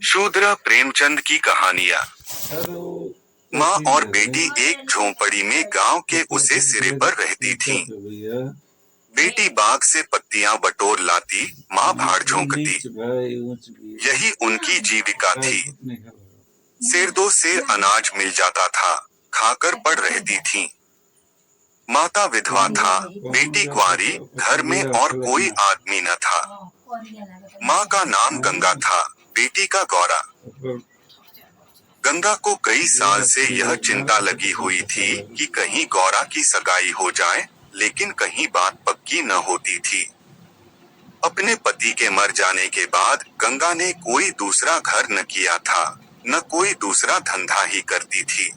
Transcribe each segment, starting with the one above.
शूद्र प्रेमचंद की कहानियाँ। माँ और बेटी एक झोंपड़ी में गांव के उसे सिरे पर रहती थीं। बेटी बाग से पत्तियां बटोर लाती, माँ भाड़ झोंकती। यही उनकी जीविका थी। सेर दो सेर अनाज मिल जाता था, खाकर पड़ रहती थीं। माता विधवा था, बेटी कुंवारी, घर में और कोई आदमी न था। माँ का नाम गंगा था, बेटी का गौरा। गंगा को कई साल से यह चिंता लगी हुई थी कि कहीं गौरा की सगाई हो जाए, लेकिन कहीं बात पक्की न होती थी। अपने पति के मर जाने के बाद गंगा ने कोई दूसरा घर न किया था, न कोई दूसरा धंधा ही करती थी।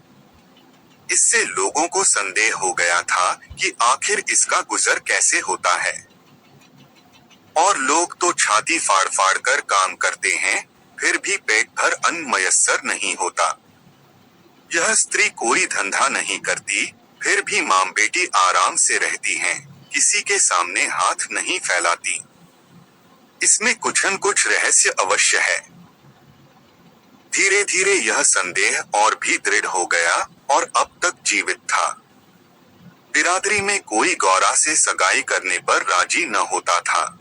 इससे लोगों को संदेह हो गया था कि आखिर इसका गुजर कैसे होता है। और लोग तो छाती फाड़ फाड़ कर काम करते हैं, फिर भी पेट भर अन्न मयस्सर नहीं होता। यह स्त्री कोई धंधा नहीं करती, फिर भी मां बेटी आराम से रहती हैं, किसी के सामने हाथ नहीं फैलाती। इसमें कुछ न कुछ रहस्य अवश्य है। धीरे धीरे यह संदेह और भी दृढ़ हो गया और अब तक जीवित था। बिरादरी में कोई गौरा से सगाई करने पर राजी न होता था।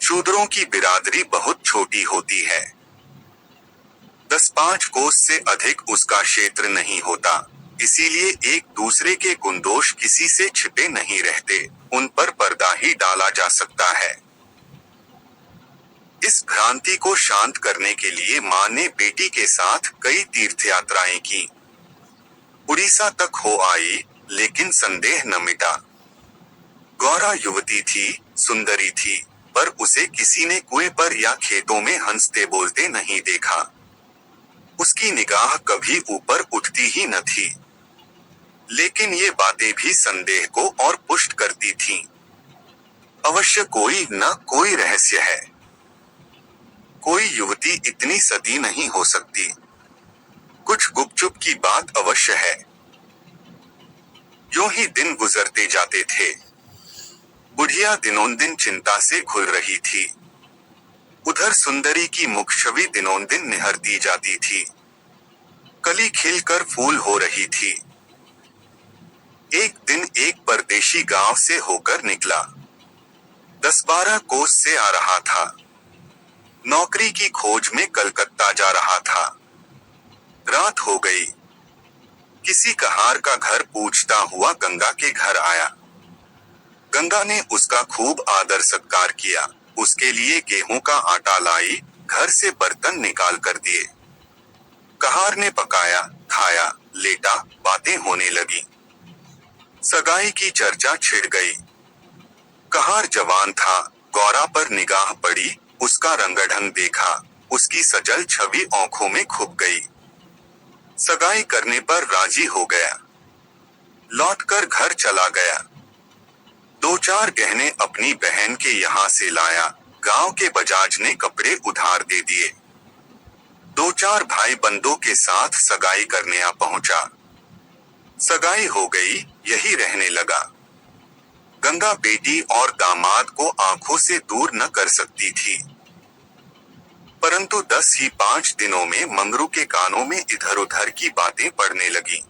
शूद्रों की बिरादरी बहुत छोटी होती है। 10-5 कोस से अधिक उसका क्षेत्र नहीं होता, इसीलिए एक दूसरे के गुणदोष किसी से छिपे नहीं रहते, उन पर पर्दा ही डाला जा सकता है। इस भ्रांति को शांत करने के लिए मां ने बेटी के साथ कई तीर्थयात्राएं की। उड़ीसा तक हो आई, लेकिन संदेह न मिटा। गौरा युवती थी, सुंदरी थी, पर उसे किसी ने कुएं पर या खेतों में हंसते बोलते नहीं देखा। उसकी निगाह कभी ऊपर उठती ही न थी। लेकिन ये बातें भी संदेह को और पुष्ट करती थीं। अवश्य कोई न कोई रहस्य है। कोई युवती इतनी सती नहीं हो सकती। कुछ गुपचुप की बात अवश्य है। यूं ही दिन गुजरते जाते थे। बुढ़िया दिनोंदिन चिंता से घुल रही थी। उधर सुंदरी की मुख छवि दिनोंदिन निहरती जाती थी। कली खिलकर फूल हो रही थी। एक दिन एक परदेशी गांव से होकर निकला। 10-12 कोस से आ रहा था। नौकरी की खोज में कलकत्ता जा रहा था। रात हो गई। किसी कहार का घर पूछता हुआ गंगा के घर आया। गंगा ने उसका खूब आदर सत्कार किया, उसके लिए गेहूं का आटा लाई, घर से बर्तन निकाल कर दिए। कहार ने पकाया, खाया, लेटा, बातें होने लगी। सगाई की चर्चा छिड़ गई। कहार जवान था, गौरा पर निगाह पड़ी, उसका रंगढंग देखा, उसकी सजल छवि आंखों में खुप गई। सगाई करने पर राजी हो गया। लौटकर घर चला गया। 2-4 गहने अपनी बहन के यहाँ से लाया, गांव के बजाज ने कपड़े उधार दे दिए। 2-4 भाई बंदों के साथ सगाई करने आ पहुंचा। सगाई हो गई, यही रहने लगा। गंगा बेटी और दामाद को आंखों से दूर न कर सकती थी। परंतु 10 ही 5 दिनों में मंगरू के कानों में इधर उधर की बातें पड़ने लगी।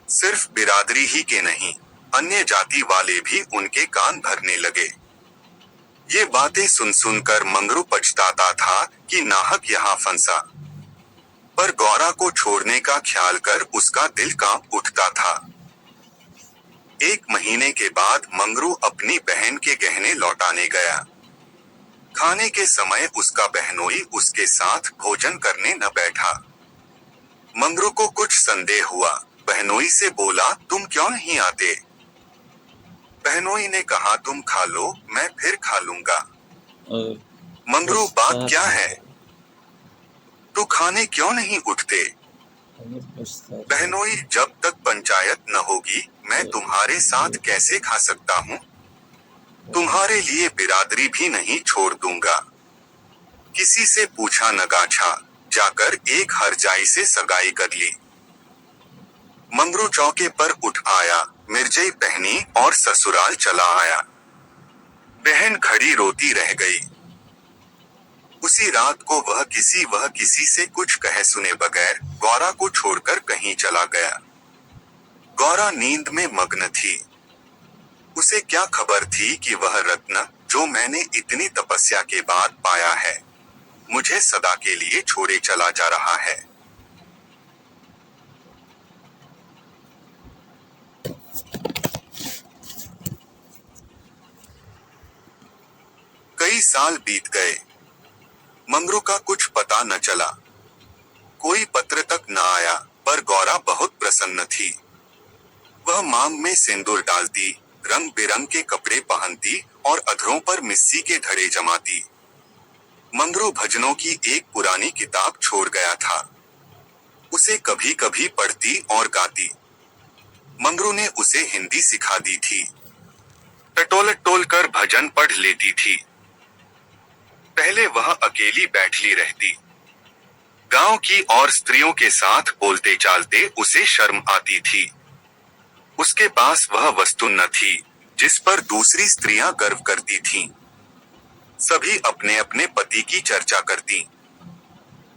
सिर्फ बिरादरी ही के नहीं, अन्य जाति वाले भी उनके कान भरने लगे। ये बातें सुन सुनकर मंगरू पछताता था कि नाहक यहाँ फंसा। पर गौरा को छोड़ने का ख्याल कर उसका दिल कांप उठता था। 1 महीने के बाद मंगरू अपनी बहन के गहने लौटाने गया। खाने के समय उसका बहनोई उसके साथ भोजन करने न बैठा। मंगरू को कुछ संदेह हुआ, बहनोई से बोला, तुम क्यों नहीं आते? बहनोई ने कहा, तुम खा लो, मैं फिर खा लूंगा। मंगरू, बात क्या है? तू खाने क्यों नहीं उठते? बहनोई, जब तक पंचायत न होगी, मैं तुम्हारे साथ कैसे खा सकता हूँ? तुम्हारे लिए बिरादरी भी नहीं छोड़ दूंगा। किसी से पूछा न गाछा, जाकर एक हरजाई से सगाई कर ली। मंगरू चौके पर उठ आया, मिर्जई पहनी और ससुराल चला आया। बहन खड़ी रोती रह गई। उसी रात को वह किसी से कुछ कहे सुने बगैर गौरा को छोड़कर कहीं चला गया। गौरा नींद में मग्न थी। उसे क्या खबर थी कि वह रत्न, जो मैंने इतनी तपस्या के बाद पाया है, मुझे सदा के लिए छोड़े चला जा रहा है। कई साल बीत गए। मंगरू का कुछ पता न चला। कोई पत्र तक न आया, पर गौरा बहुत प्रसन्न थी। वह मांग में सिंदूर डालती, रंग बिरंग के कपड़े पहनती और अधरों पर मिस्सी के धड़े जमाती। मंगरू भजनों की एक पुरानी किताब छोड़ गया था। उसे कभी कभी पढ़ती और गाती। मंगरू ने उसे हिंदी सिखा दी थी। टटोल टोल कर भजन पढ़ लेती थी। पहले वह अकेली बैठली रहती। गांव की और स्त्रियों के साथ बोलते चालते उसे शर्म आती थी। उसके पास वह वस्तु न थी जिस पर दूसरी स्त्रियां गर्व करती थीं। सभी अपने अपने पति की चर्चा करती।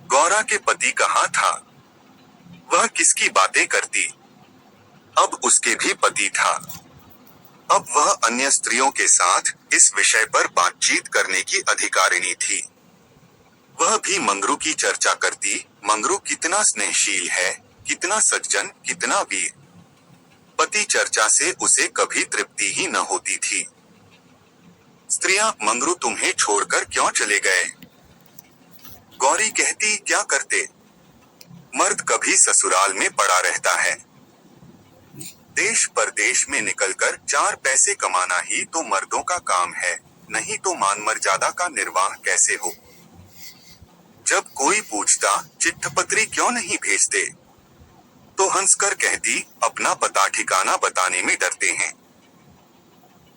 गौरा के पति कहाँ था? वह किसकी बातें करती? अब उसके भी पति था। अब वह अन्य स्त्रियों के साथ इस विषय पर बातचीत करने की अधिकारिणी थी। वह भी मंगरू की चर्चा करती। मंगरू कितना स्नेहशील है, कितना सज्जन, कितना वीर। पति चर्चा से उसे कभी तृप्ति ही न होती थी। स्त्रियां, मंगरू तुम्हें छोड़कर क्यों चले गए? गौरी कहती, क्या करते? मर्द कभी ससुराल में पड़ा रहता है। देश परदेश में निकलकर 4 पैसे कमाना ही तो मर्दों का काम है, नहीं तो मान मर्यादा का निर्वाह कैसे हो? जब कोई पूछता, चिट्ठपत्री क्यों नहीं भेजते, तो हंसकर कहती, अपना पता ठिकाना बताने में डरते हैं।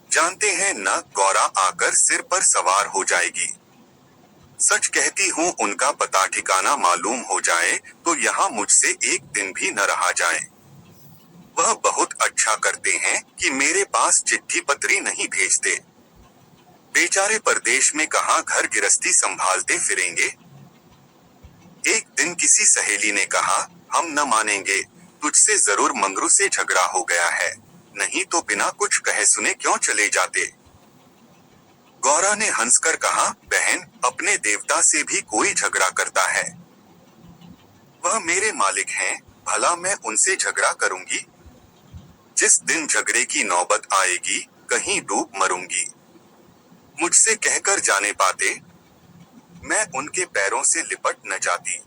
जानते हैं न, गौरा आकर सिर पर सवार हो जाएगी। सच कहती हूँ, उनका पता ठिकाना मालूम हो जाए तो यहाँ मुझसे एक दिन भी न रहा जाए। वह बहुत अच्छा करते हैं कि मेरे पास चिट्ठी पत्री नहीं भेजते। बेचारे परदेश में कहाँ घर गृहस्थी संभालते फिरेंगे। एक दिन किसी सहेली ने कहा, हम न मानेंगे, तुझसे जरूर मंगरू से झगड़ा हो गया है, नहीं तो बिना कुछ कहे सुने क्यों चले जाते। गौरा ने हंसकर कहा, बहन, अपने देवता से भी कोई झगड़ा करता है। वह मेरे मालिक हैं, भला मैं उनसे झगड़ा करूंगी? जिस दिन झगड़े की नौबत आएगी, कहीं डूब मरूंगी। मुझसे कहकर जाने पाते, मैं उनके पैरों से लिपट न जाती।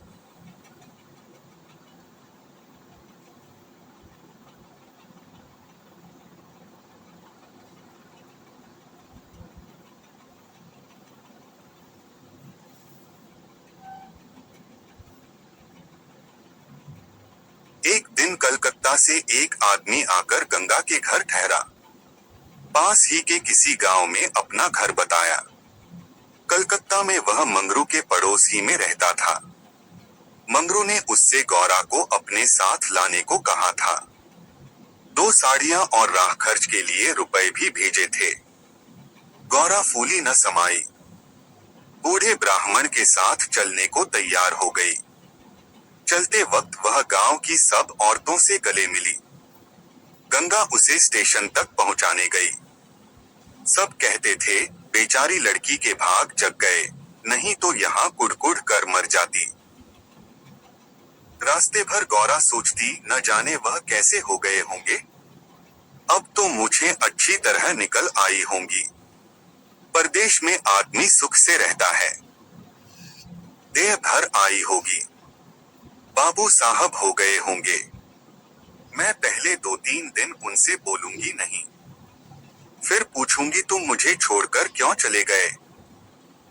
एक दिन कलकत्ता से एक आदमी आकर गंगा के घर ठहरा। पास ही के किसी गांव में अपना घर बताया। कलकत्ता में वह मंगरू के पड़ोस ही में रहता था। मंगरू ने उससे गौरा को अपने साथ लाने को कहा था। 2 साड़ियां और राह खर्च के लिए रुपए भी भेजे थे। गौरा फूली न समाई। बूढ़े ब्राह्मण के साथ चलने को तैयार हो गई। चलते वक्त वह गांव की सब औरतों से गले मिली। गंगा उसे स्टेशन तक पहुंचाने गई। सब कहते थे, बेचारी लड़की के भाग जग गए, नहीं तो यहाँ कुड़कुड़ कर मर जाती। रास्ते भर गौरा सोचती, न जाने वह कैसे हो गए होंगे। अब तो मूछें अच्छी तरह निकल आई होंगी। परदेश में आदमी सुख से रहता है। देह भर आई होगी। बाबू साहब हो गए होंगे। मैं पहले 2-3 दिन उनसे बोलूंगी नहीं। फिर पूछूंगी, तुम मुझे छोड़कर क्यों चले गए?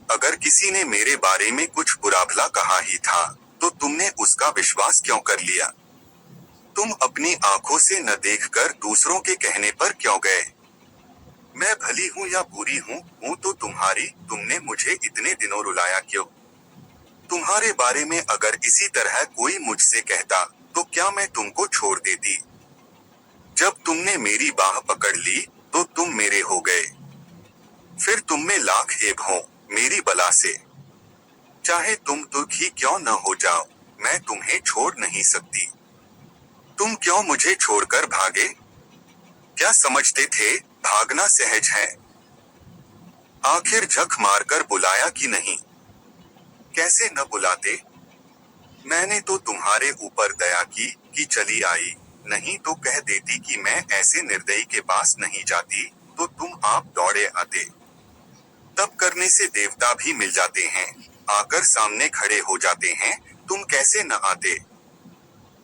अगर किसी ने मेरे बारे में कुछ बुरा भला कहा ही था, तो तुमने उसका विश्वास क्यों कर लिया? तुम अपनी आंखों से न देखकर दूसरों के कहने पर क्यों गए? मैं भली हूँ या बुरी हूँ तो तुम्हारी, तुमने मुझे इतने दिनों रुलाया क्यों? तुम्हारे बारे में अगर इसी तरह कोई मुझसे कहता, तो क्या मैं तुमको छोड़ देती? जब तुमने मेरी बाह पकड़ ली, तो तुम मेरे हो गए। फिर तुम में लाख ऐब हो, मेरी बला से। चाहे तुम दुखी क्यों न हो जाओ, मैं तुम्हें छोड़ नहीं सकती। तुम क्यों मुझे छोड़कर भागे? क्या समझते थे भागना सहज है? आखिर झक मारकर बुलाया कि नहीं? कैसे न बुलाते? मैंने तो तुम्हारे ऊपर दया की कि चली आई, नहीं तो कह देती कि मैं ऐसे निर्दयी के पास नहीं जाती, तो तुम आप दौड़े आते। तप करने से देवता भी मिल जाते हैं, आकर सामने खड़े हो जाते हैं, तुम कैसे न आते?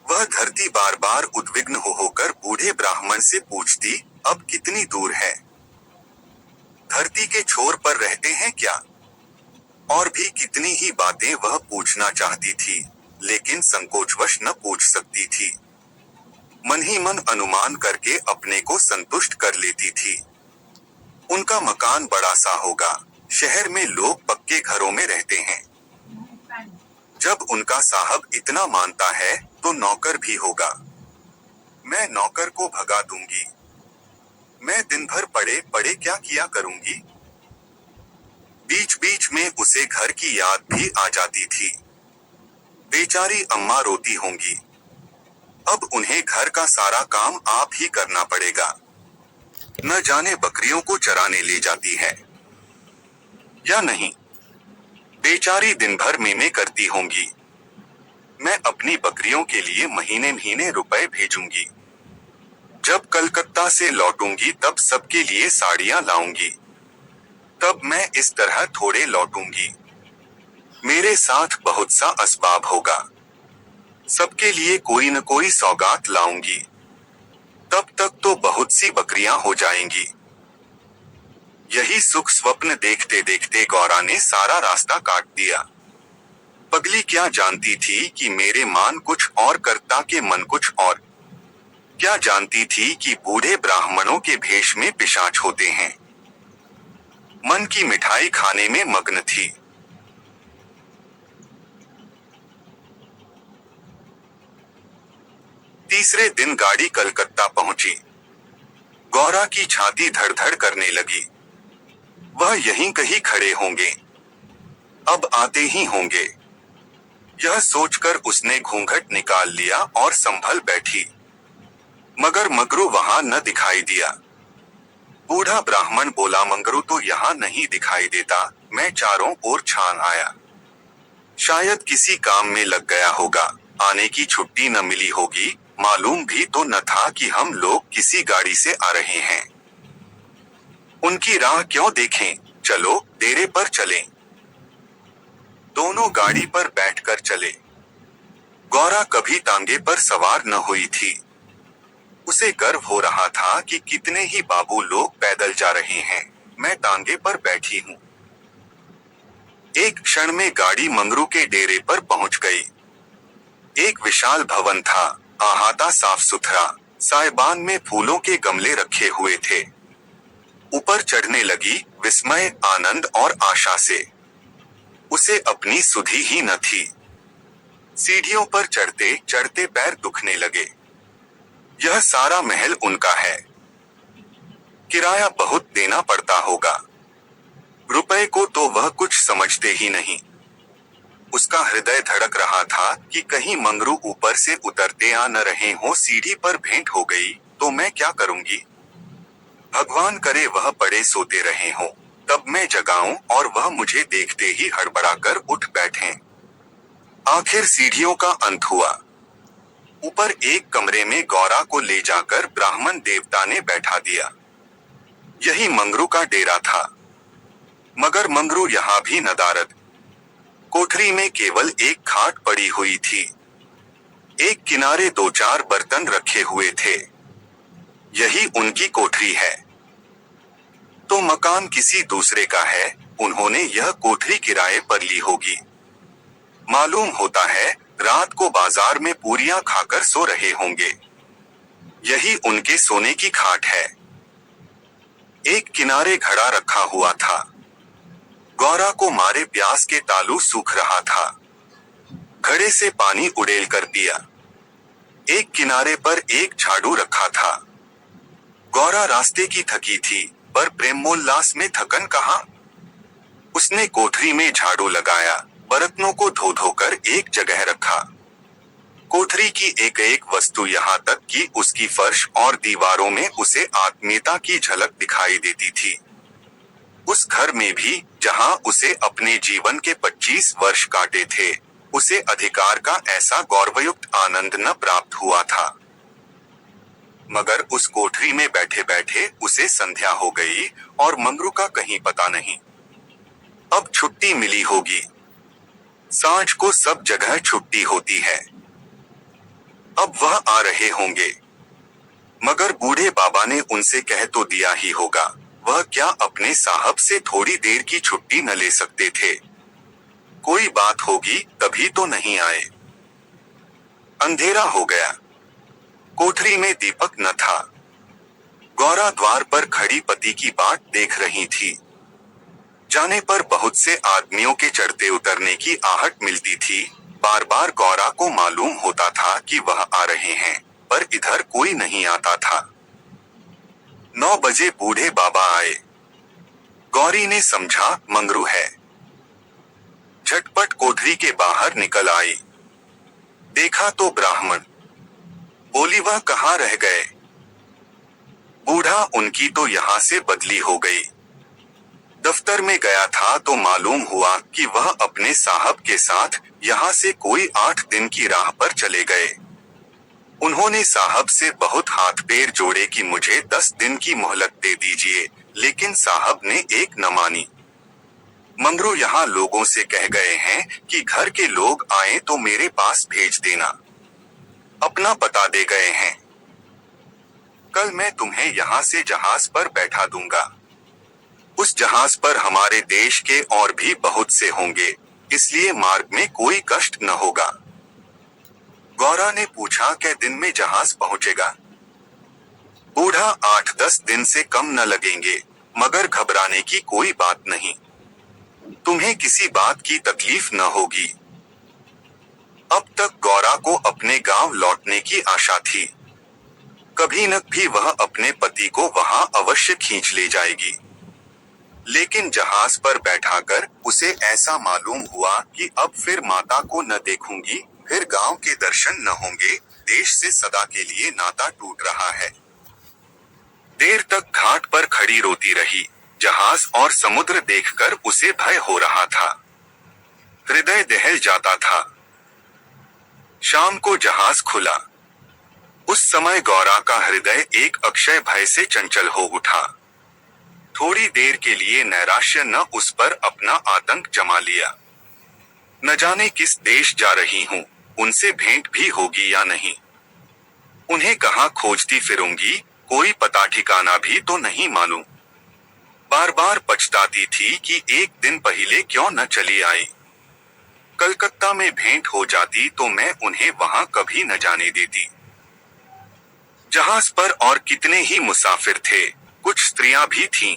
वह धरती बार बार उद्विग्न होकर बूढ़े ब्राह्मण से पूछती, अब कितनी दूर है? धरती के छोर पर रहते हैं क्या? और भी कितनी ही बातें वह पूछना चाहती थी, लेकिन संकोचवश न पूछ सकती थी। मन ही मन अनुमान करके अपने को संतुष्ट कर लेती थी। उनका मकान बड़ा सा होगा, शहर में लोग पक्के घरों में रहते हैं। जब उनका साहब इतना मानता है, तो नौकर भी होगा। मैं नौकर को भगा दूंगी। मैं दिन भर पड़े पड़े क्या किया करूंगी? बीच बीच में उसे घर की याद भी आ जाती थी। बेचारी अम्मा रोती होंगी। अब उन्हें घर का सारा काम आप ही करना पड़ेगा। न जाने बकरियों को चराने ले जाती है या नहीं। बेचारी दिन भर मेमे करती होंगी। मैं अपनी बकरियों के लिए महीने महीने रुपए भेजूंगी। जब कलकत्ता से लौटूंगी तब सबके लिए साड़ियां लाऊंगी। तब मैं इस तरह थोड़े लौटूंगी। मेरे साथ बहुत सा असबाब होगा। सबके लिए कोई न कोई सौगात लाऊंगी। तब तक तो बहुत सी बकरियां हो जाएंगी। यही सुख स्वप्न देखते देखते गौरा ने सारा रास्ता काट दिया। पगली क्या जानती थी कि मेरे मान कुछ और करता के मन कुछ और। क्या जानती थी कि बूढ़े ब्राह्मणों के भेष में पिशाच होते हैं। मन की मिठाई खाने में मग्न थी। तीसरे दिन गाड़ी कलकत्ता पहुंची। गौरा की छाती धड़धड़ करने लगी। वह यहीं कहीं खड़े होंगे, अब आते ही होंगे। यह सोचकर उसने घूंघट निकाल लिया और संभल बैठी। मगर मंगरू वहां न दिखाई दिया। बूढ़ा ब्राह्मण बोला, मंगरू तो यहाँ नहीं दिखाई देता, मैं चारों ओर छान आया। शायद किसी काम में लग गया होगा, आने की छुट्टी न मिली होगी, मालूम भी तो न था कि हम लोग किसी गाड़ी से आ रहे हैं। उनकी राह क्यों देखें, चलो डेरे पर चलें। दोनों गाड़ी पर बैठकर चले। गौरा कभी तांगे पर सवार न हुई थी। उसे गर्व हो रहा था कि कितने ही बाबू लोग पैदल जा रहे हैं, मैं तांगे पर बैठी हूँ। एक क्षण में गाड़ी मंगरू के डेरे पर पहुंच गई। एक विशाल भवन था, अहाता साफ सुथरा, साइबान में फूलों के गमले रखे हुए थे। ऊपर चढ़ने लगी, विस्मय, आनंद और आशा से। उसे अपनी सुधि ही न थी। सीढ़ियों पर चढ़ते चढ़ते पैर दुखने लगे। यह सारा महल उनका है। किराया बहुत देना पड़ता होगा। रुपए को तो वह कुछ समझते ही नहीं। उसका हृदय धड़क रहा था कि कहीं मंगरू ऊपर से उतरते आ न रहे हो। सीढ़ी पर भेंट हो गई तो मैं क्या करूंगी? भगवान करे वह पड़े सोते रहे हो, तब मैं जगाऊं और वह मुझे देखते ही हड़बड़ाकर उठ बैठें। आखिर सीढ़ियों का अंत हुआ। ऊपर एक कमरे में गौरा को ले जाकर ब्राह्मण देवता ने बैठा दिया। यही मंगरू का डेरा था। मगर मंगरू यहाँ भी नदारद। कोठरी में केवल एक खाट पड़ी हुई थी। एक किनारे दो चार बर्तन रखे हुए थे। यही उनकी कोठरी है। तो मकान किसी दूसरे का है, उन्होंने यह कोठरी किराए पर ली होगी। मालूम होता है रात को बाजार में पूरियां खाकर सो रहे होंगे। यही उनके सोने की खाट है। एक किनारे घड़ा रखा हुआ था। गौरा को मारे प्यास के तालू सूख रहा था। घड़े से पानी उड़ेल कर दिया। एक किनारे पर एक झाड़ू रखा था। गौरा रास्ते की थकी थी, पर प्रेमोल्लास में थकन कहाँ। उसने कोठरी में झाड़ू लगाया, बर्तनों को धो धोकर एक जगह रखा। कोठरी की एक एक वस्तु यहाँ तक कि उसकी फर्श और दीवारों में उसे आत्मीयता की झलक दिखाई देती थी। उस घर में भी, जहाँ उसे अपने जीवन के 25 वर्ष काटे थे, उसे अधिकार का ऐसा गौरवयुक्त आनंद न प्राप्त हुआ था। मगर उस कोठरी में बैठे बैठे उसे संध्या हो गई और मंगरू का कहीं पता नहीं। अब छुट्टी मिली होगी। सांझ को सब जगह छुट्टी होती है। अब वह आ रहे होंगे। मगर बूढ़े बाबा ने उनसे कह तो दिया ही होगा, वह क्या अपने साहब से थोड़ी देर की छुट्टी न ले सकते थे? कोई बात होगी तभी तो नहीं आए। अंधेरा हो गया। कोठरी में दीपक न था। गौरा द्वार पर खड़ी पति की बाट देख रही थी। जाने पर बहुत से आदमियों के चढ़ते उतरने की आहट मिलती थी। बार बार गौरा को मालूम होता था कि वह आ रहे हैं, पर इधर कोई नहीं आता था। 9 बजे बूढ़े बाबा आए। गौरी ने समझा मंगरू है। झटपट कोठरी के बाहर निकल आई। देखा तो ब्राह्मण। बोली वह कहाँ रह गए? बूढ़ा उनकी तो यहाँ से बदली हो गई। दफ्तर में गया था तो मालूम हुआ कि वह अपने साहब के साथ यहाँ से कोई 8 दिन की राह पर चले गए। उन्होंने साहब से बहुत हाथ पैर जोड़े कि मुझे 10 दिन की मोहलत दे दीजिए, लेकिन साहब ने एक न मानी। मंगरू यहाँ लोगों से कह गए हैं कि घर के लोग आए तो मेरे पास भेज देना। अपना पता दे गए हैं। कल मैं तुम्हें यहाँ से जहाज पर बैठा दूंगा। उस जहाज पर हमारे देश के और भी बहुत से होंगे, इसलिए मार्ग में कोई कष्ट न होगा। गौरा ने पूछा कै दिन में जहाज पहुंचेगा? बूढ़ा 8-10 दिन से कम न लगेंगे, मगर घबराने की कोई बात नहीं। तुम्हें किसी बात की तकलीफ न होगी। अब तक गौरा को अपने गांव लौटने की आशा थी। कभी न भी वह अपने पति को वहां अवश्य खींच ले जाएगी। लेकिन जहाज पर बैठाकर उसे ऐसा मालूम हुआ कि अब फिर माता को न देखूंगी, फिर गांव के दर्शन न होंगे, देश से सदा के लिए नाता टूट रहा है। देर तक घाट पर खड़ी रोती रही। जहाज और समुद्र देखकर उसे भय हो रहा था। हृदय दहल जाता था। शाम को जहाज खुला। उस समय गौरा का हृदय एक अक्षय भय से चंचल हो उठा। थोड़ी देर के लिए नैराश्य न उस पर अपना आतंक जमा लिया। न जाने किस देश जा रही हूँ, उनसे भेंट भी होगी या नहीं। उन्हें कहाँ खोजती फिरूंगी, कोई पता ठिकाना भी तो नहीं मालूम। बार बार पछताती थी कि एक दिन पहले क्यों न चली आई। कलकत्ता में भेंट हो जाती तो मैं उन्हें वहां कभी न जाने देती। जहाज पर और कितने ही मुसाफिर थे, कुछ स्त्रियां भी थीं।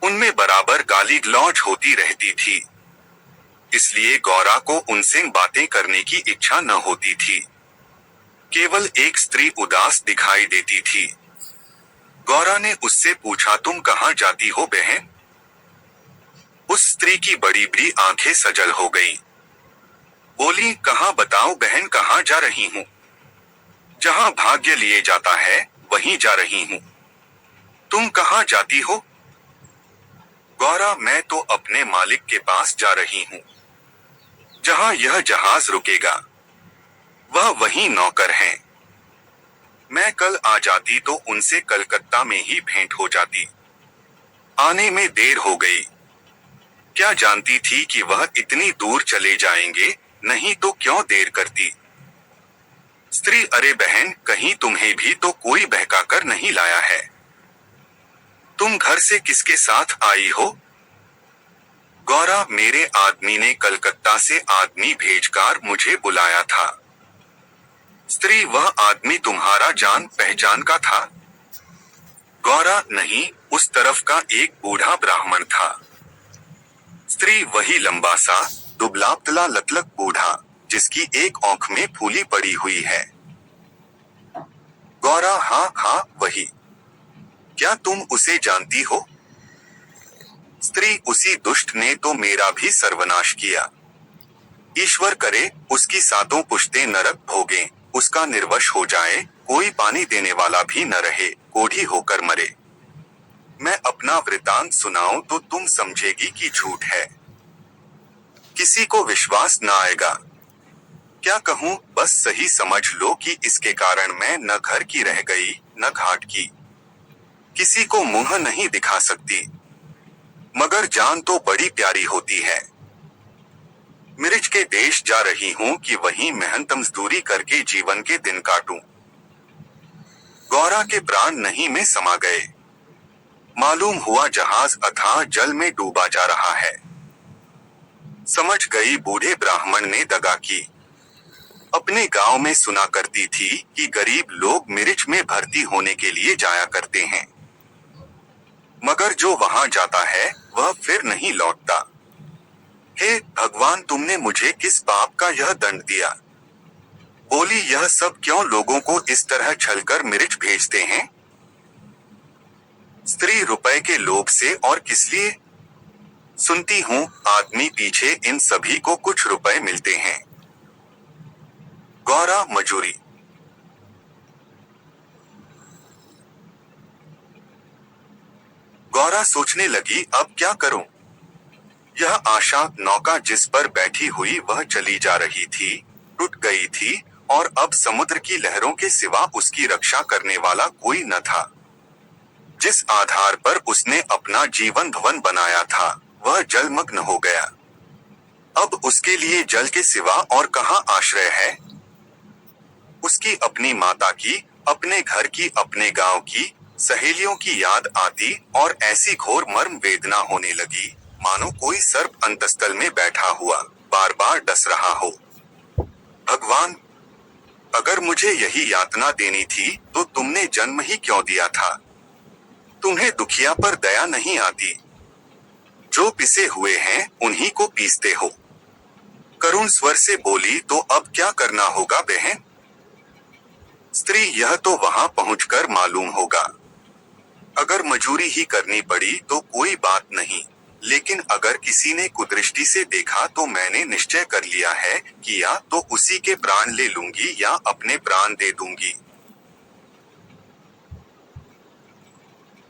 उनमें बराबर गाली गलौज होती रहती थी। इसलिए गौरा को उनसे बातें करने की इच्छा न होती थी। केवल एक स्त्री उदास दिखाई देती थी। गौरा ने उससे पूछा, तुम कहाँ जाती हो बहन? उस स्त्री की बड़ी बड़ी आंखें सजल हो गईं। बोली, कहाँ बताऊं बहन, कहाँ जा रही हूँ? जहाँ भाग्य लिए जाता है वहीं जा रही हूँ। तुम कहाँ जाती हो? गौरा, मैं तो अपने मालिक के पास जा रही हूँ। जहाँ यह जहाज रुकेगा वह वहीं नौकर हैं। मैं कल आ जाती तो उनसे कलकत्ता में ही भेंट हो जाती। आने में देर हो गई। क्या जानती थी कि वह इतनी दूर चले जाएंगे, नहीं तो क्यों देर करती। स्त्री, अरे बहन, कहीं तुम्हें भी तो कोई बहकाकर नहीं लाया है। तुम घर से किसके साथ आई हो? गौरा, मेरे आदमी ने कलकत्ता से आदमी भेजकर मुझे बुलाया था। स्त्री, वह आदमी तुम्हारा जान पहचान का था? गौरा, नहीं, उस तरफ का एक बूढ़ा ब्राह्मण था। स्त्री, वही लंबा सा दुबला पतला लतलक बूढ़ा, जिसकी एक आंख में फूली पड़ी हुई है। गौरा, हाँ हाँ वही। क्या तुम उसे जानती हो? स्त्री, उसी दुष्ट ने तो मेरा भी सर्वनाश किया। ईश्वर करे उसकी सातों पुश्तें नरक भोगें, उसका निर्वश हो जाए, कोई पानी देने वाला भी न रहे, कोढ़ी होकर मरे। मैं अपना वृतांत सुनाऊं तो तुम समझेगी कि झूठ है, किसी को विश्वास न आएगा। क्या कहूं, बस सही समझ लो कि इसके कारण मैं न घर की रह गई, न घाट की। किसी को मुंह नहीं दिखा सकती, मगर जान तो बड़ी प्यारी होती है। मिर्च के देश जा रही हूं कि वहीं मेहनत मजदूरी करके जीवन के दिन काटूं। गौरा के प्राण नहीं में समा गए। मालूम हुआ जहाज अथाह जल में डूबा जा रहा है। समझ गई बूढ़े ब्राह्मण ने दगा की। अपने गांव में सुना करती थी कि गरीब लोग मिर्च में भर्ती होने के लिए जाया करते हैं, मगर जो वहां जाता है वह फिर नहीं लौटता। हे भगवान, तुमने मुझे किस पाप का यह दंड दिया? बोली, यह सब क्यों लोगों को इस तरह छलकर मिर्च भेजते हैं? स्त्री रुपए के लोभ से और किस लिए? सुनती हूँ आदमी पीछे इन सभी को कुछ रुपए मिलते हैं। गौरा मजूरी। गौरा सोचने लगी, अब क्या करूं? यह आशा नौका जिस पर बैठी हुई वह चली जा रही थी, टूट गई थी, और अब समुद्र की लहरों के सिवा उसकी रक्षा करने वाला कोई न था। जिस आधार पर उसने अपना जीवन भवन बनाया था, वह जलमग्न हो गया। अब उसके लिए जल के सिवा और कहाँ आश्रय है? उसकी अपनी माता की, अपने घर की, अपने गांव की, सहेलियों की याद आती और ऐसी घोर मर्म वेदना होने लगी, मानो कोई सर्प अंतस्तल में बैठा हुआ बार बार डस रहा हो। भगवान, अगर मुझे यही यातना देनी थी तो तुमने जन्म ही क्यों दिया था? तुम्हें दुखिया पर दया नहीं आती। जो पिसे हुए हैं उन्हीं को पीसते हो। करुण स्वर से बोली, तो अब क्या करना होगा बहन? स्त्री, यह तो वहां पहुंचकर मालूम होगा। अगर मजूरी ही करनी पड़ी तो कोई बात नहीं, लेकिन अगर किसी ने कुदृष्टि से देखा तो मैंने निश्चय कर लिया है कि या तो उसी के प्राण ले लूंगी या अपने प्राण दे दूंगी।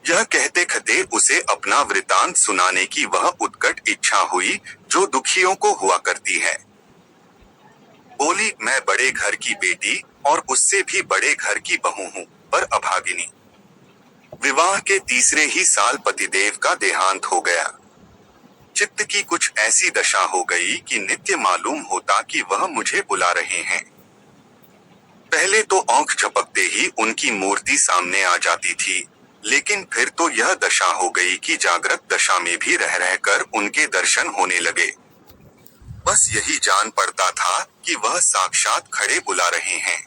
यह कहते कहते उसे अपना वृतांत सुनाने की वह उत्कट इच्छा हुई जो दुखियों को हुआ करती है। बोली, मैं बड़े घर की बेटी और उससे भी बड़े घर की बहू हूँ, पर अभागिनी। विवाह के तीसरे ही साल पतिदेव का देहांत हो गया। चित्त की कुछ ऐसी दशा हो गई कि नित्य मालूम होता कि वह मुझे बुला रहे हैं। पहले तो आंख झपकते ही उनकी मूर्ति सामने आ जाती थी, लेकिन फिर तो यह दशा हो गई कि जागृत दशा में भी रह रहकर उनके दर्शन होने लगे। बस यही जान पड़ता था कि वह साक्षात खड़े बुला रहे हैं।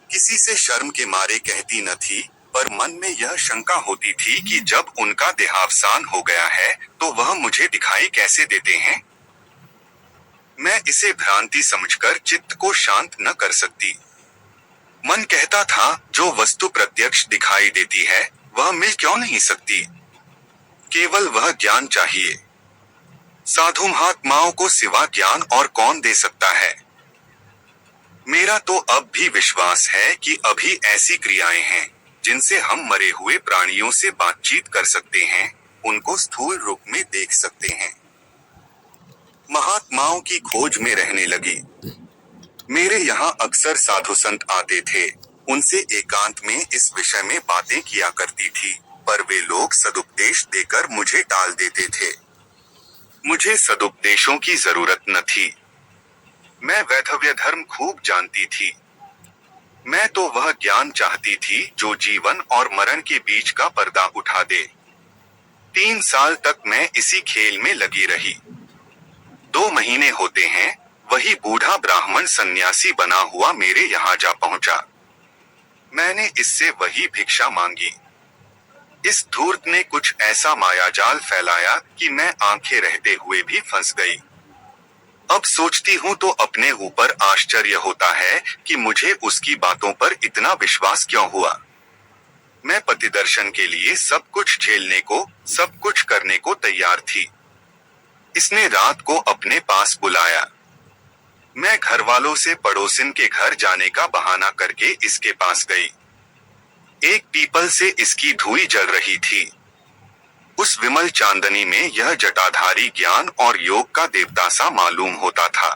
किसी से शर्म के मारे कहती न थी, पर मन में यह शंका होती थी कि जब उनका देहावसान हो गया है तो वह मुझे दिखाई कैसे देते हैं। मैं इसे भ्रांति समझकर चित्त को शांत न कर सकती। मन कहता था, जो वस्तु प्रत्यक्ष दिखाई देती है वह मिल क्यों नहीं सकती? केवल वह ज्ञान चाहिए। साधु महात्माओं को सिवा ज्ञान और कौन दे सकता है? मेरा तो अब भी विश्वास है कि अभी ऐसी क्रियाएं हैं जिनसे हम मरे हुए प्राणियों से बातचीत कर सकते हैं, उनको स्थूल रूप में देख सकते हैं। महात्माओं की खोज में रहने लगी। मेरे यहाँ अक्सर साधु संत आते थे, उनसे एकांत में इस विषय में बातें किया करती थी, पर वे लोग सदुपदेश देकर मुझे टाल देते थे। मुझे सदुपदेशों की जरूरत न थी। मैं वैधव्य धर्म खूब जानती थी। मैं तो वह ज्ञान चाहती थी जो जीवन और मरण के बीच का पर्दा उठा दे। 3 साल तक मैं इसी खेल में लगी रही। 2 महीने होते हैं, वही बूढ़ा ब्राह्मण सन्यासी बना हुआ मेरे यहाँ जा पहुंचा। मैंने इससे वही भिक्षा मांगी। इस धूर्त ने कुछ ऐसा मायाजाल फैलाया कि मैं आंखें रहते हुए भी फंस गई। अब सोचती हूँ तो अपने ऊपर आश्चर्य होता है कि मुझे उसकी बातों पर इतना विश्वास क्यों हुआ। मैं पति दर्शन के लिए सब कुछ झेलने को, सब कुछ करने को तैयार थी। इसने रात को अपने पास बुलाया। मैं घर वालों से पड़ोसिन के घर जाने का बहाना करके इसके पास गई। एक पीपल से इसकी धुई जल रही थी। उस विमल चांदनी में यह जटाधारी ज्ञान और योग का देवता सा मालूम होता था।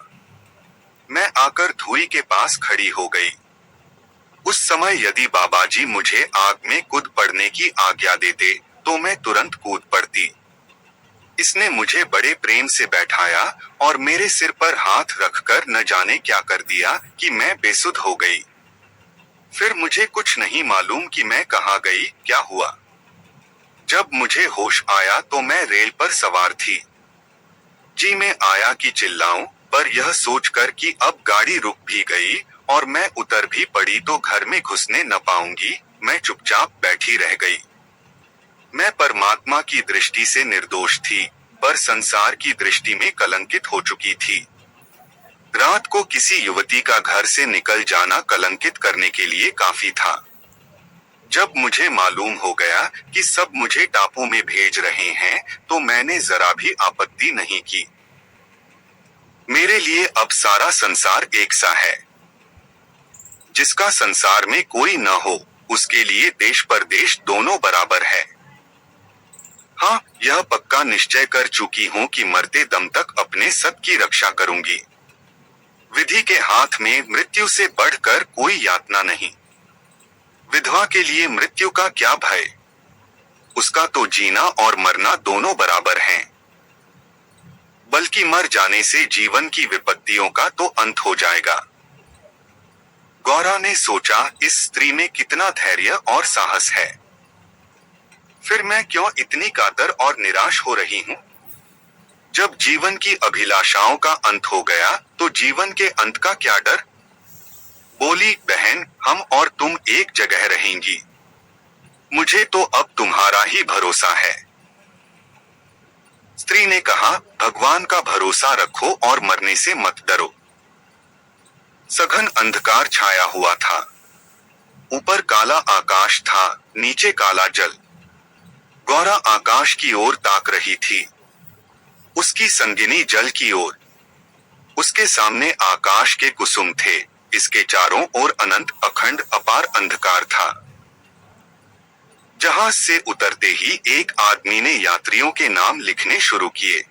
मैं आकर धुई के पास खड़ी हो गई। उस समय यदि बाबाजी मुझे आग में कूद पड़ने की आज्ञा देते तो मैं तुरंत कूद पड़ती। इसने मुझे बड़े प्रेम से बैठाया और मेरे सिर पर हाथ रखकर न जाने क्या कर दिया कि मैं बेसुध हो गई। फिर मुझे कुछ नहीं मालूम कि मैं कहाँ गई, क्या हुआ। जब मुझे होश आया तो मैं रेल पर सवार थी। जी में आया कि चिल्लाऊं, पर यह सोचकर कि अब गाड़ी रुक भी गई और मैं उतर भी पड़ी तो घर में घुसने न पाऊंगी, मैं चुपचाप बैठी रह गई। मैं परमात्मा की दृष्टि से निर्दोष थी, पर संसार की दृष्टि में कलंकित हो चुकी थी। रात को किसी युवती का घर से निकल जाना कलंकित करने के लिए काफी था। जब मुझे मालूम हो गया कि सब मुझे टापू में भेज रहे हैं, तो मैंने जरा भी आपत्ति नहीं की। मेरे लिए अब सारा संसार एक सा है। जिसका संसार में कोई न हो, उसके लिए देश परदेश दोनों बराबर है। हाँ, यह पक्का निश्चय कर चुकी हूँ कि मरते दम तक अपने सत की रक्षा करूंगी। विधि के हाथ में मृत्यु से बढ़कर कोई यातना नहीं। विधवा के लिए मृत्यु का क्या भय, उसका तो जीना और मरना दोनों बराबर हैं। बल्कि मर जाने से जीवन की विपत्तियों का तो अंत हो जाएगा। गौरा ने सोचा, इस स्त्री में कितना धैर्य और साहस है। फिर मैं क्यों इतनी कातर और निराश हो रही हूँ। जब जीवन की अभिलाषाओं का अंत हो गया तो जीवन के अंत का क्या डर। बोली, बहन, हम और तुम एक जगह रहेंगी। मुझे तो अब तुम्हारा ही भरोसा है। स्त्री ने कहा, भगवान का भरोसा रखो और मरने से मत डरो। सघन अंधकार छाया हुआ था। ऊपर काला आकाश था, नीचे काला जल। गौरा आकाश की ओर ताक रही थी, उसकी संगिनी जल की ओर। उसके सामने आकाश के कुसुम थे, इसके चारों ओर अनंत अखंड अपार अंधकार था। जहाज से उतरते ही एक आदमी ने यात्रियों के नाम लिखने शुरू किए।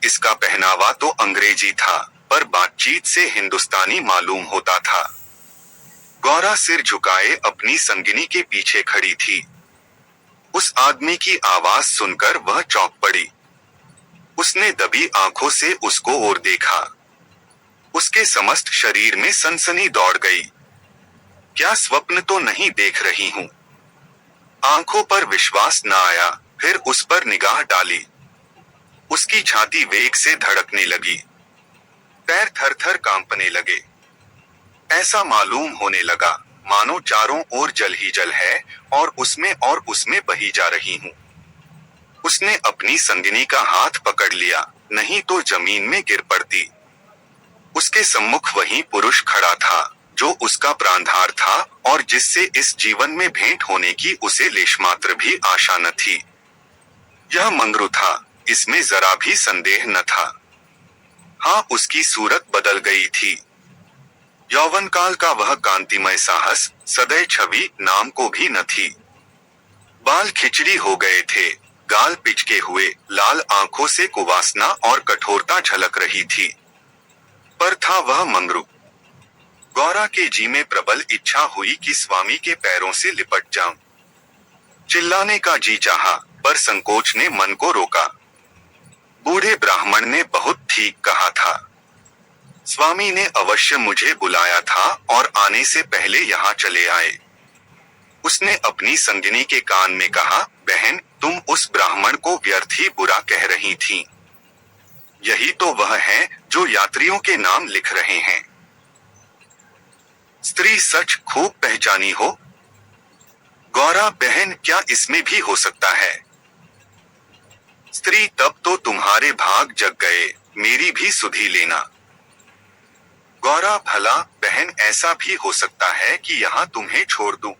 इसका पहनावा तो अंग्रेजी था, पर बातचीत से हिंदुस्तानी मालूम होता था। गौरा सिर झुकाए अपनी संगिनी के पीछे खड़ी थी। उस आदमी की आवाज सुनकर वह चौंक पड़ी। उसने दबी आंखों से उसको ओर देखा। उसके समस्त शरीर में सनसनी दौड़ गई। क्या स्वप्न तो नहीं देख रही हूँ। आंखों पर विश्वास न आया, फिर उस पर निगाह डाली। उसकी छाती वेग से धड़कने लगी, पैर थर-थर कांपने लगे। ऐसा मालूम होने लगा मानो चारों ओर जल ही जल है और उसमें बही जा रही हूँ। उसने अपनी संगिनी का हाथ पकड़ लिया, नहीं तो जमीन में गिर पड़ती। उसके सम्मुख वही पुरुष खड़ा था जो उसका प्राणधार था और जिससे इस जीवन में भेंट होने की उसे लेशमात्र भी आशा न थी। यह मंगरू था, इसमें जरा भी संदेह न था। हाँ, उसकी सूरत बदल गई थी। यौवन काल का वह कांतिमय साहस सदैव छवि नाम को भी न थी। बाल खिचड़ी हो गए थे, गाल पिचके हुए, लाल आंखों से कुवासना और कठोरता झलक रही थी। पर था वह मंगरू। गौरा के जी में प्रबल इच्छा हुई कि स्वामी के पैरों से लिपट जाऊं। चिल्लाने का जी चाहा, पर संकोच ने मन को रोका। बूढ़े ब्राह्मण ने बहुत ठीक कहा था। स्वामी ने अवश्य मुझे बुलाया था और आने से पहले यहाँ चले आए। उसने अपनी संगिनी के कान में कहा, बहन, तुम उस ब्राह्मण को व्यर्थ ही बुरा कह रही थीं। यही तो वह है जो यात्रियों के नाम लिख रहे हैं। स्त्री सच खूब पहचानी हो। गौरा, बहन, क्या इसमें भी हो सकता है। स्त्री, तब तो तुम्हारे भाग जग गए, मेरी भी सुधि लेना। गौरा, भला बहन, ऐसा भी हो सकता है कि यहाँ तुम्हें छोड़ दूं।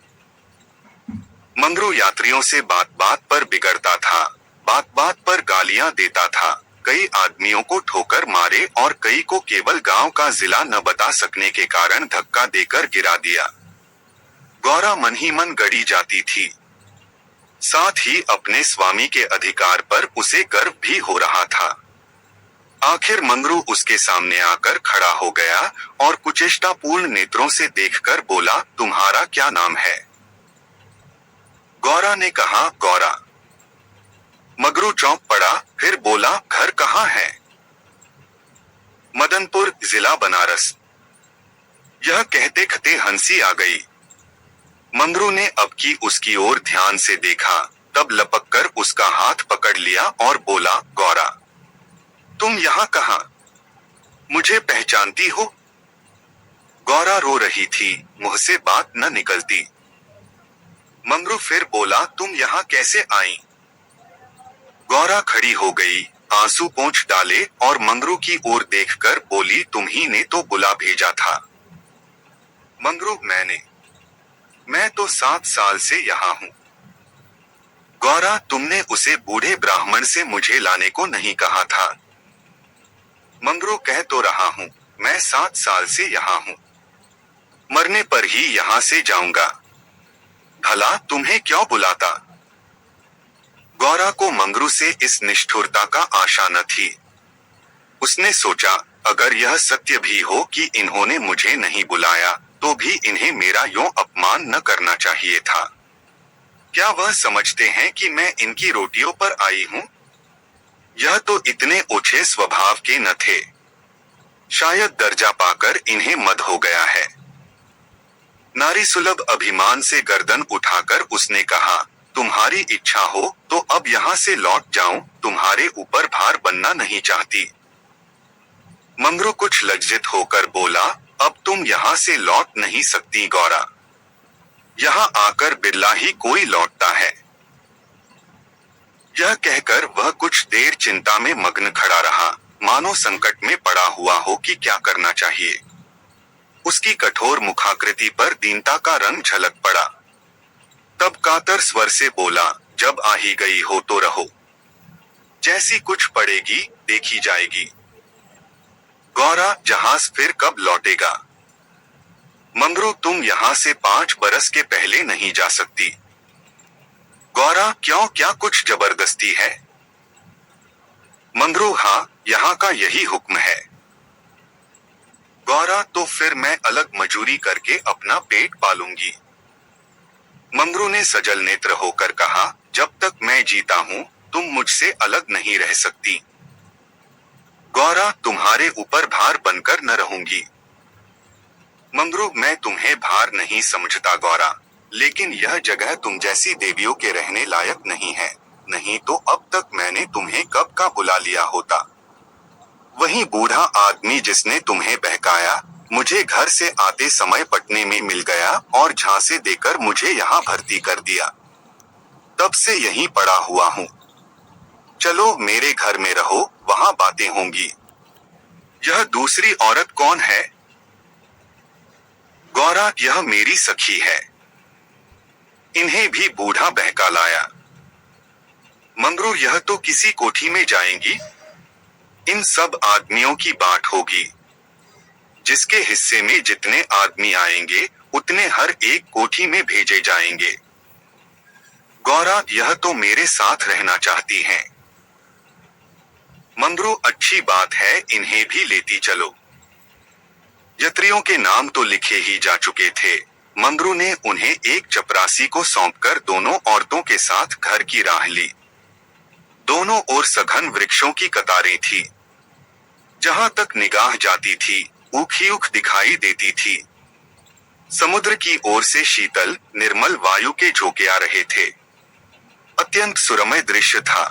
मंगरू यात्रियों से बात बात पर बिगड़ता था, बात बात पर गालियां देता था, कई आदमियों को ठोकर मारे और कई को केवल गांव का जिला न बता सकने के कारण धक्का देकर गिरा दिया। गौरा मन ही मन गड़ी जाती थी। साथ ही अपने स्वामी के अधिकार पर उसे गर्व भी हो रहा था। आखिर मंगरू उसके सामने आकर खड़ा हो गया और कुचेष्टापूर्ण नेत्रों से देखकर बोला, तुम्हारा क्या नाम है? गौरा ने कहा, गौरा। मंगरू चौंक पड़ा, फिर बोला, घर कहाँ है? मदनपुर, जिला बनारस। यह कहते कहते हंसी आ गई। मंगरू ने अब की उसकी ओर ध्यान से देखा, तब लपककर उसका हाथ पकड़ लिया और बोला, गौरा, तुम यहाँ कहाँ? मुझे पहचानती हो? गौरा रो रही थी, मुंह से बात न निकलती। मंगरू फिर बोला, तुम यहाँ कैसे आई? गौरा खड़ी हो गई, आंसू पोंछ डाले और मंगरू की ओर देखकर बोली, तुम ही ने तो बुला भेजा था। मंगरू, मैं तो 7 साल से यहाँ हूँ। गौरा, तुमने उसे बूढ़े ब्राह्मण से मुझे लाने को नहीं कहा था। मंगरू, कह तो रहा हूँ, मैं 7 साल से यहाँ हूँ। मरने पर ही यहाँ से जाऊंगा। भला तुम्हें क्यों बुलाता? गौरा को मंगरू से इस निष्ठुरता का आशा न थी। उसने सोचा, अगर यह सत्य भी हो कि इन्होंने मुझे नहीं बुलाया, तो भी इन्हें मेरा यूं अपमान न करना चाहिए था। क्या वह समझते हैं कि मैं इनकी रोटियों पर आई हूं? यह तो इतने ओछे स्वभाव के न थे। शायद दर्जा पाकर इन्हें मद हो गया है। नारी सुलभ अभिमान से गर्दन उठाकर उसने कहा, तुम्हारी इच्छा हो तो अब यहाँ से लौट जाऊं, तुम्हारे ऊपर भार बनना नहीं चाहती। मंगरू कुछ लज्जित होकर बोला, अब तुम यहाँ से लौट नहीं सकती गौरा। यहाँ आकर बिरला ही कोई लौटता है। यह कहकर वह कुछ देर चिंता में मग्न खड़ा रहा, मानो संकट में पड़ा हुआ हो कि क्या करना चाहिए। उसकी कठोर मुखाकृति पर दीनता का रंग झलक पड़ा। तब कातर स्वर से बोला, जब आ ही गई हो तो रहो। जैसी कुछ पड़ेगी देखी जाएगी। गौरा, जहाज फिर कब लौटेगा? मंगरू, तुम यहाँ से 5 बरस के पहले नहीं जा सकती। गौरा, क्यों, क्या कुछ जबरदस्ती है? मंगरू, हाँ, यहाँ का यही हुक्म है। गौरा, तो फिर मैं अलग मजूरी करके अपना पेट पालूंगी। मंगरू ने सजल नेत्र होकर कहा, जब तक मैं जीता हूँ तुम मुझसे अलग नहीं रह सकती। गौरा, तुम्हारे ऊपर भार बनकर न रहूंगी। मंगरू, मैं तुम्हें भार नहीं समझता गौरा, लेकिन यह जगह तुम जैसी देवियों के रहने लायक नहीं है, नहीं तो अब तक मैंने तुम्हें कब का बुला लिया होता। वही बूढ़ा आदमी जिसने तुम्हें बहकाया, मुझे घर से आते समय पटने में मिल गया और झांसे देकर मुझे यहाँ भर्ती कर दिया। तब से यहीं पड़ा हुआ हूँ। चलो मेरे घर में रहो, वहाँ बातें होंगी। यह दूसरी औरत कौन है? गौरा, यह मेरी सखी है। इन्हें भी बूढ़ा बहका लाया। मंगरू, यह तो किसी कोठी में जाएंगी। इन सब आदमियों की बात होगी। जिसके हिस्से में जितने आदमी आएंगे उतने हर एक कोठी में भेजे जाएंगे। गौरा, यह तो मेरे साथ रहना चाहती हैं। मंगरू, अच्छी बात है, इन्हें भी लेती चलो। यात्रियों के नाम तो लिखे ही जा चुके थे। मंगरू ने उन्हें एक चपरासी को सौंपकर दोनों औरतों के साथ घर की राह ली। दोनों ओर सघन वृक्षों की कतारें थी। जहां तक निगाह जाती थी ऊख ही ऊख दिखाई देती थी। समुद्र की ओर से शीतल निर्मल वायु के झोंके आ रहे थे। अत्यंत सुरमय दृश्य था।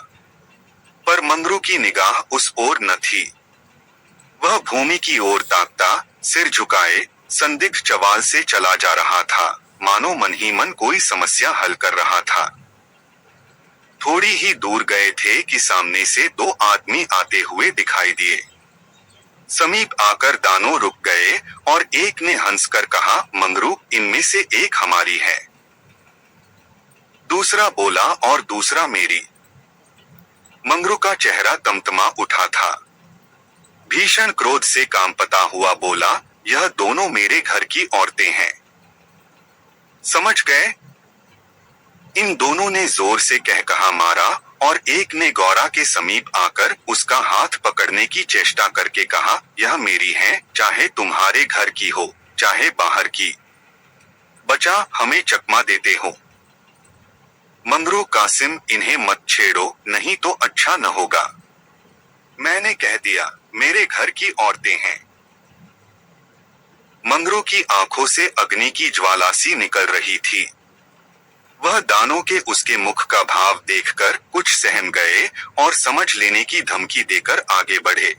पर मंगरू की निगाह उस ओर न थी। वह भूमि की ओर ताकता, सिर झुकाए, संदिग्ध चवाल से चला जा रहा था, मानो मन ही मन कोई समस्या हल कर रहा था। थोड़ी ही दूर गए थे कि सामने से 2 आदमी आते हुए दिखाई दिए। समीप आकर दानों रुक गए और एक ने हंसकर कहा, मंगरू, इनमें से एक हमारी है। दूसरा बोला, और दूसरा मेरी। मंगरू का चेहरा तमतमा उठा था। भीषण क्रोध से कांपता हुआ बोला, यह दोनों मेरे घर की औरतें हैं। समझ गए? इन दोनों ने जोर से कह कहा मारा और एक ने गौरा के समीप आकर उसका हाथ पकड़ने की चेष्टा करके कहा, यह मेरी है, चाहे तुम्हारे घर की हो, चाहे बाहर की। बचा, हमें चकमा देते हो। मंगरू कासिम, इन्हें मत छेड़ो, नहीं तो अच्छा न होगा। मैंने कह दिया, मेरे घर की औरतें हैं। मंगरू की आंखों से अग्नि की ज्वाला सी निकल रही थी। वह दानों के उसके मुख का भाव देखकर कुछ सहम गए और समझ लेने की धमकी देकर आगे बढ़े।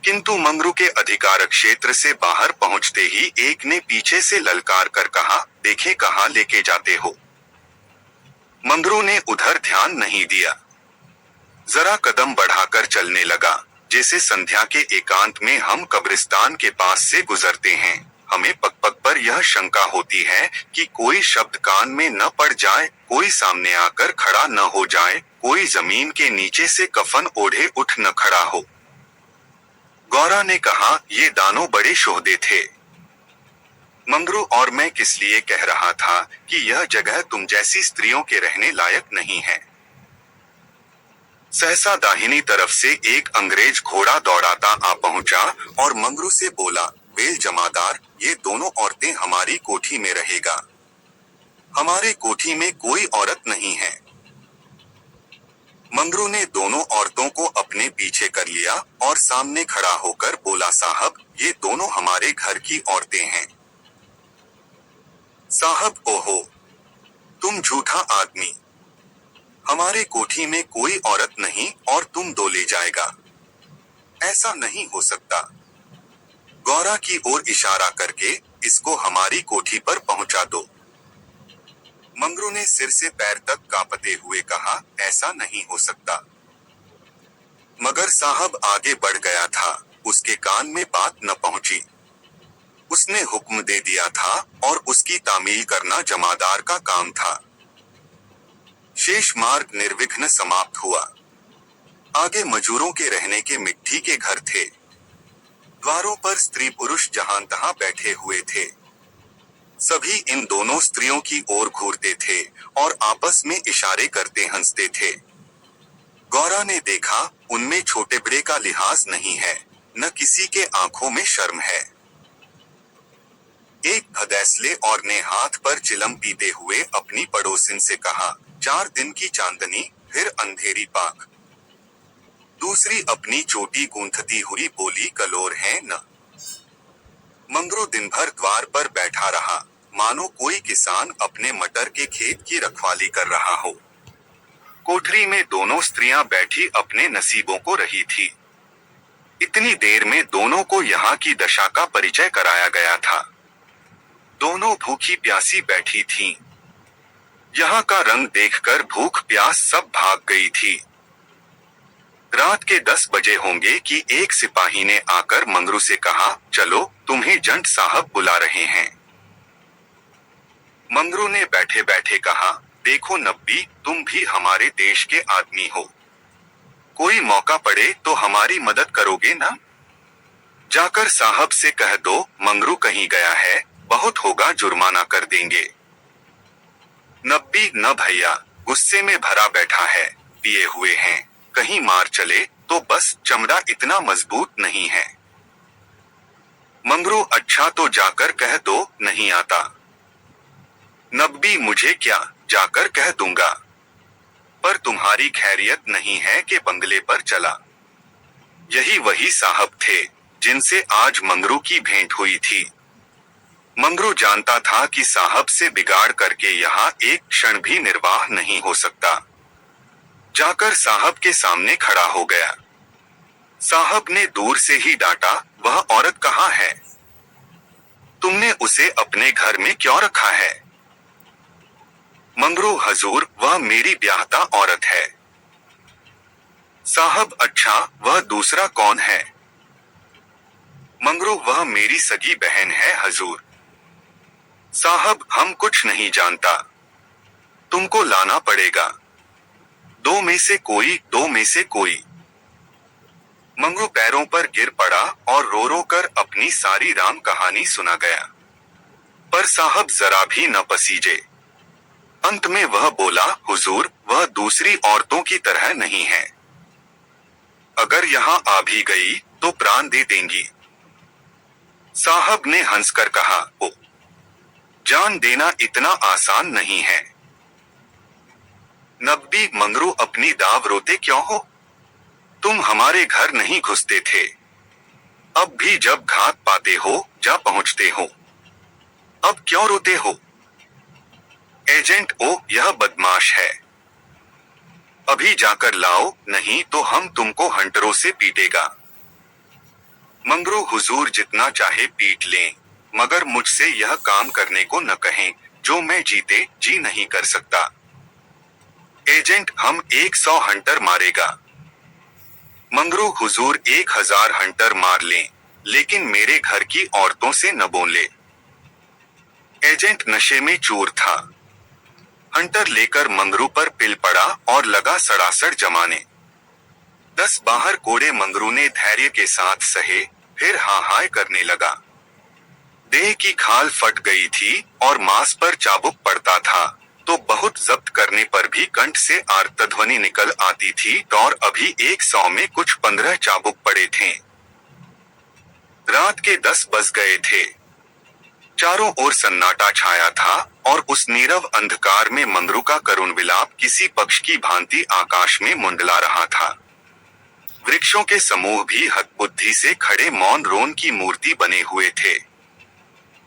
किंतु मंगरू के अधिकार क्षेत्र से बाहर पहुंचते ही एक ने पीछे से ललकार कर कहा, देखे कहां लेके जाते हो। मंगरू ने उधर ध्यान नहीं दिया। जरा कदम बढ़ाकर चलने लगा, जैसे संध्या के एकांत में हम कब्रिस्तान के पास से गुजरते हैं। हमें पग पग पर यह शंका होती है कि कोई शब्द कान में न पड़ जाए, कोई सामने आकर खड़ा न हो जाए, कोई जमीन के नीचे से कफन ओढ़े उठ न खड़ा हो। गौरा ने कहा, ये दानों बड़े शोहदे थे। मंगरू और मैं किस लिए कह रहा था कि यह जगह तुम जैसी स्त्रियों के रहने लायक नहीं है। सहसा दाहिनी तरफ से एक अंग्रेज घोड़ा दौड़ाता आ पहुंचा और मंगरू से बोला, वेल जमादार, ये दोनों औरतें हमारी कोठी में रहेगा। हमारे कोठी में कोई औरत नहीं है। मंगरू ने दोनों औरतों को अपने पीछे कर लिया और सामने खड़ा होकर बोला, साहब, ये दोनों हमारे घर की औरतें हैं। साहब, ओहो, तुम झूठा आदमी। हमारे कोठी में कोई औरत नहीं और तुम दो ले जाएगा। ऐसा नहीं हो सकता। गौरा की ओर इशारा करके इसको हमारी कोठी पर पहुंचा दो। मंगरू ने सिर से पैर तक कांपते हुए कहा, ऐसा नहीं हो सकता। मगर साहब आगे बढ़ गया था, उसके कान में बात न पहुंची। उसने हुक्म दे दिया था और उसकी तामील करना जमादार का काम था। शेष मार्ग निर्विघ्न समाप्त हुआ। आगे मजूरों के रहने के मिट्टी के घर थे। द्वारों पर स्त्री पुरुष जहां तहां बैठे हुए थे। सभी इन दोनों स्त्रियों की ओर घूरते थे और आपस में इशारे करते हंसते थे। गौरा ने देखा, उनमें छोटे बड़े का लिहाज नहीं है, न किसी के आंखों में शर्म है। एक भदैसले और ने हाथ पर चिलम पीते हुए अपनी पड़ोसिन से कहा, 4 दिन की चांदनी, फिर अंधेरी पाक। दूसरी अपनी चोटी गूंथती हुई बोली, कलोर है न। मंगरू दिन भर द्वार पर बैठा रहा, मानो कोई किसान अपने मटर के खेत की रखवाली कर रहा हो। कोठरी में दोनों स्त्रियां बैठी अपने नसीबों को रही थी। इतनी देर में दोनों को यहाँ की दशा का परिचय कराया गया था। दोनों भूखी प्यासी बैठी थीं। यहाँ का रंग देखकर भूख प्यास सब भाग गई थी। रात के 10 बजे होंगे कि एक सिपाही ने आकर मंगरू से कहा, चलो, तुम्हें जंट साहब बुला रहे हैं। मंगरू ने बैठे बैठे कहा, देखो नब्बी, तुम भी हमारे देश के आदमी हो। कोई मौका पड़े तो हमारी मदद करोगे ना? जाकर साहब से कह दो मंगरू कहीं गया है, बहुत होगा जुर्माना कर देंगे। नब्बी, न भैया, गुस्से में भरा बैठा है, पिए हुए हैं, कहीं मार चले तो बस, चमड़ा इतना मजबूत नहीं है। मंगरू, अच्छा तो जाकर कह दो नहीं आता। नब्बी, मुझे क्या, जाकर कह दूंगा। पर तुम्हारी खैरियत नहीं है कि बंगले पर चला। यही वही साहब थे जिनसे आज मंगरू की भेंट हुई थी। मंगरू जानता था कि साहब से बिगाड़ करके यहाँ एक क्षण भी निर्वाह नहीं हो सकता। जाकर साहब के सामने खड़ा हो गया। साहब ने दूर से ही डांटा, वह औरत कहाँ है? तुमने उसे अपने घर में क्यों रखा है? मंगरू, हजूर, वह मेरी ब्याहता औरत है। साहब, अच्छा, वह दूसरा कौन है? मंगरू, वह मेरी सगी बहन है हजूर। साहब, हम कुछ नहीं जानता, तुमको लाना पड़ेगा। दो में से कोई, दो में से कोई। मंगरू पैरों पर गिर पड़ा और रो रो कर अपनी सारी राम कहानी सुना गया। पर साहब जरा भी न पसीजे। अंत में वह बोला, हुजूर, वह दूसरी औरतों की तरह नहीं है। अगर यहाँ आ भी गई तो प्राण दे देंगी। साहब ने हंसकर कहा, ओ, जान देना इतना आसान नहीं है। नब्बी, मंगरू अपनी दाव रोते क्यों हो? तुम हमारे घर नहीं घुसते थे। अब भी जब घात पाते हो जा पहुंचते हो। अब क्यों रोते हो? एजेंट, ओ, यह बदमाश है। अभी जाकर लाओ, नहीं तो हम तुमको हंटरों से पीटेगा। मंगरू, हुजूर जितना चाहे पीट लें, मगर मुझसे यह काम करने को न कहें जो मैं जीते जी नहीं कर सकता। एजेंट, हम 100 हंटर मारेगा। मंगरू, हुजूर 1000 हंटर मार लें, लेकिन मेरे घर की औरतों से न बोले। एजेंट नशे में चूर था। हंटर लेकर मंगरू पर पिल पड़ा और लगा सड़ासड़ जमाने। 10-12 कोड़े मंगरू ने धैर्य के साथ सहे, फिर हाहाय करने लगा। देह की खाल फट गई थी और मांस पर चाबुक पड़ता था, तो बहुत जब्त करने पर भी कंठ से आर्तध्वनि निकल आती थी और अभी 100 में कुछ 15 चाबुक पड़े थे। रात के 10 बज गए थे। चारों ओर सन्नाटा छाया था और उस नीरव अंधकार में मंगरू का करुण विलाप किसी पक्ष की भांति आकाश में मुंडला रहा था। वृक्षों के समूह भी हतबुद्धि से खड़े मौन रोन की मूर्ति बने हुए थे।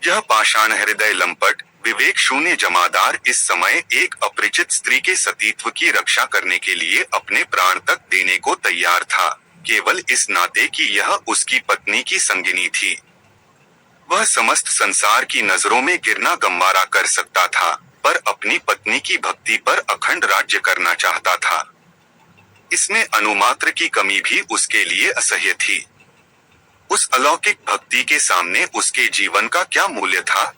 यह पाषाण हृदय लंपट, विवेक शून्य जमादार इस समय एक अपरिचित स्त्री के सतीत्व की रक्षा करने के लिए अपने प्राण तक देने को तैयार था, केवल इस नाते कि यह उसकी पत्नी की संगिनी थी। वह समस्त संसार की नजरों में गिरना गंवारा कर सकता था, पर अपनी पत्नी की भक्ति पर अखंड राज्य करना चाहता था। इसमें अनुमात्र की कमी भी उसके लिए असह्य थी। उस अलौकिक भक्ति के सामने उसके जीवन का क्या मूल्य था?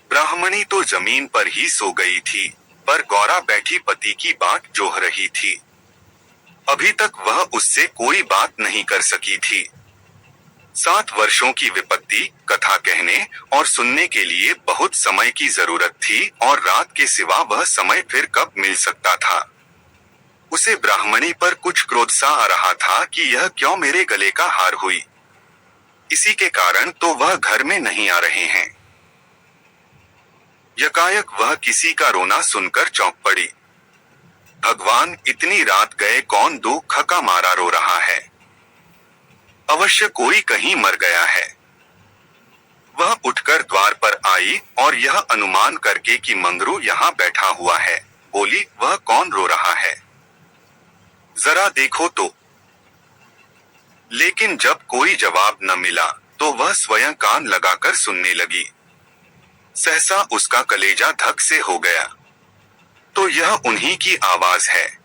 ब्राह्मणी तो जमीन पर ही सो गई थी, पर गौरा बैठी पति की बाट जोह रही थी। अभी तक वह उससे कोई बात नहीं कर सकी थी। 7 वर्षों की विपत्ति, कथा कहने और सुनने के लिए बहुत समय की जरूरत थी और रात के सिवा वह समय फिर कब मिल सकता था। उसे ब्राह्मणी पर कुछ क्रोध सा आ रहा था कि यह क्यों मेरे गले का हार हुई। इसी के कारण तो वह घर में नहीं आ रहे हैं। यकायक वह किसी का रोना सुनकर चौंक पड़ी। भगवान, इतनी रात गए कौन दुख का मारा रो रहा है? अवश्य कोई कहीं मर गया है। वह उठकर द्वार पर आई और यह अनुमान करके कि मंगरू यहाँ बैठा हुआ है, बोली, वह कौन रो रहा है? जरा देखो तो। लेकिन जब कोई जवाब न मिला, तो वह स्वयं कान लगाकर सुनने लगी। सहसा उसका कलेजा धक से हो गया। तो यह उन्हीं की आवाज है।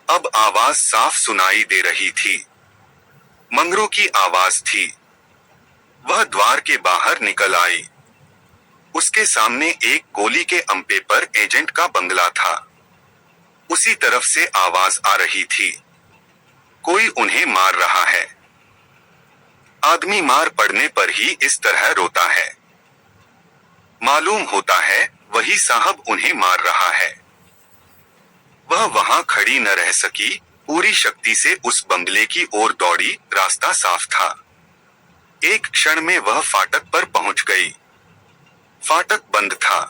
अब आवाज साफ सुनाई दे रही थी। मंगरू की आवाज थी। वह द्वार के बाहर निकल आई। उसके सामने एक गोली के अंपे पर एजेंट का बंगला था। उसी तरफ से आवाज आ रही थी। कोई उन्हें मार रहा है। आदमी मार पड़ने पर ही इस तरह रोता है। मालूम होता है वही साहब उन्हें मार रहा है। वह वहां खड़ी न रह सकी, पूरी शक्ति से उस बंगले की ओर दौड़ी। रास्ता साफ था। एक क्षण में वह फाटक पर पहुंच गई। फाटक बंद था।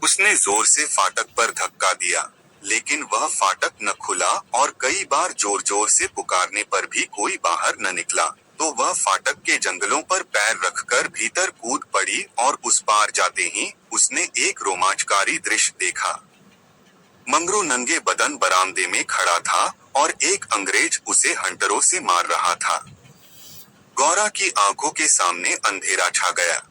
उसने जोर से फाटक पर धक्का दिया, लेकिन वह फाटक न खुला और कई बार जोर जोर से पुकारने पर भी कोई बाहर न निकला। तो वह फाटक के जंगलों पर पैर रखकर भीतर कूद पड़ी और उस पार जाते ही उसने एक रोमांचकारी दृश्य देखा। मंगरू नंगे बदन बरामदे में खड़ा था और एक अंग्रेज उसे हंटरों से मार रहा था। गौरा की आंखों के सामने अंधेरा छा गया।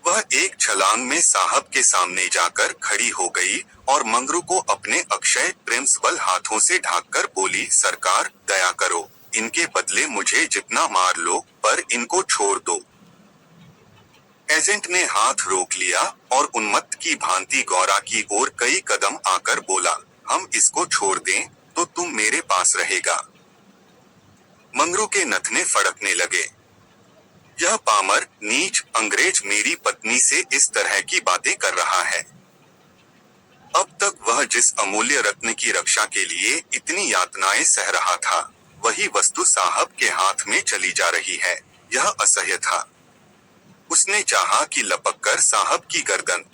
वह एक छलांग में साहब के सामने जाकर खड़ी हो गई और मंगरू को अपने अक्षय प्रिंसिपल हाथों से ढांककर बोली, सरकार, दया करो, इनके बदले मुझे जितना मार लो, पर इनको छोड़ दो। एजेंट ने हाथ रोक लिया और उन्मत्त की भांति गौरा की ओर कई कदम आकर बोला, हम इसको छोड़ दें तो तुम मेरे पास रहेगा। मंगरू के नथने फड़कने लगे। यह पामर, नीच अंग्रेज मेरी पत्नी से इस तरह की बातें कर रहा है। अब तक वह जिस अमूल्य रत्न की रक्षा के लिए इतनी यातनाएं सह रहा था, वही वस्तु साहब के हाथ में चली जा रही है। यह असह्य था। उसने चाहा कि लपककर साहब की गर्दन